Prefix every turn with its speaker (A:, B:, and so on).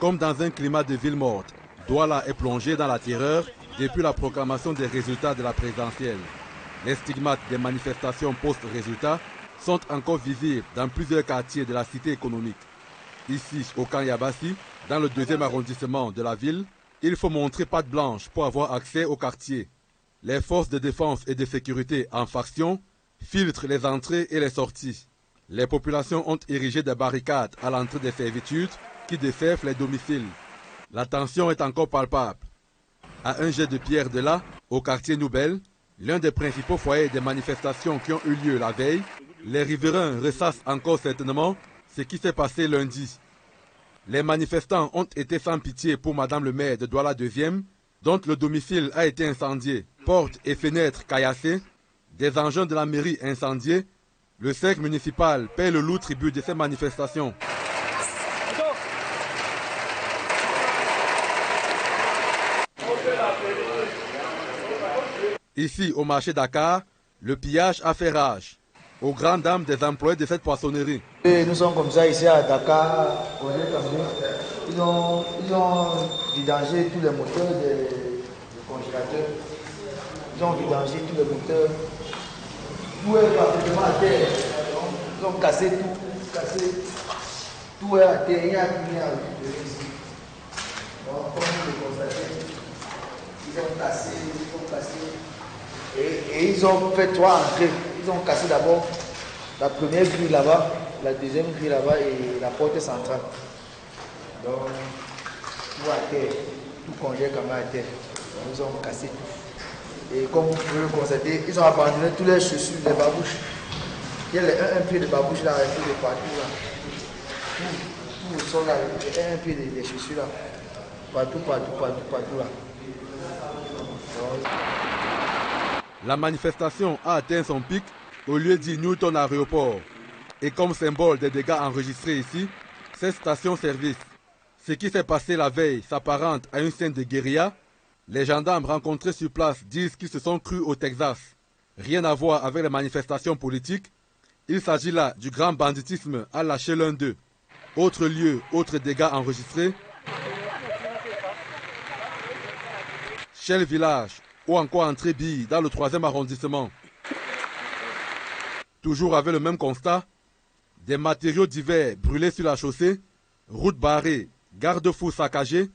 A: Comme dans un climat de ville morte, Douala est plongé dans la terreur depuis la proclamation des résultats de la présidentielle. Les stigmates des manifestations post-résultats sont encore visibles dans plusieurs quartiers de la cité économique. Ici, au camp Yabassi, dans le 2e arrondissement de la ville, il faut montrer patte blanche pour avoir accès au quartier. Les forces de défense et de sécurité en faction filtrent les entrées et les sorties. Les populations ont érigé des barricades à l'entrée des servitudes qui desservent les domiciles. La tension est encore palpable. À un jet de pierre de là, au quartier Nouvelle, l'un des principaux foyers des manifestations qui ont eu lieu la veille, les riverains ressassent encore certainement ce qui s'est passé lundi. Les manifestants ont été sans pitié pour Madame le maire de Douala 2e, dont le domicile a été incendié, portes et fenêtres caillassées, des engins de la mairie incendiés. Le cercle municipal paie le lourd tribut de ces manifestations. Ici, au marché Dakar, le pillage a fait rage, aux grandes dames des employés de cette poissonnerie.
B: Et nous sommes comme ça ici à Dakar, ils ont vidangé tous les moteurs des congélateurs, ils ont vidangé tous les moteurs, tout est parfaitement à terre, ils ont cassé tout est à terre, il n'y a rien à récupérer ici. Donc, comme vous le constatez, ils ont cassé. Et ils ont fait 3 entrées. Ils ont cassé d'abord la première grille là-bas, la deuxième grille là-bas et la porte centrale. Donc, tout à terre, tout congèle comme à terre. Donc, ils ont cassé tout. Et comme vous pouvez le constater, ils ont abandonné tous les chaussures, les babouches. Il y a un pied de babouche là, un pied de partout là. Tout le sol là, un pied de chaussures là. Partout là. Donc,
A: la manifestation a atteint son pic au lieu dit Newton Aéroport. Et comme symbole des dégâts enregistrés ici, cette station-service. Ce qui s'est passé la veille s'apparente à une scène de guérilla. Les gendarmes rencontrés sur place disent qu'ils se sont crus au Texas. Rien à voir avec les manifestations politiques. Il s'agit là du grand banditisme à lâcher l'un d'eux. Autre lieu, autre dégâts enregistrés. Chez le village, ou encore en Trébi, dans le 3e arrondissement. Toujours avec le même constat, des matériaux divers brûlés sur la chaussée, routes barrées, garde-fous saccagés,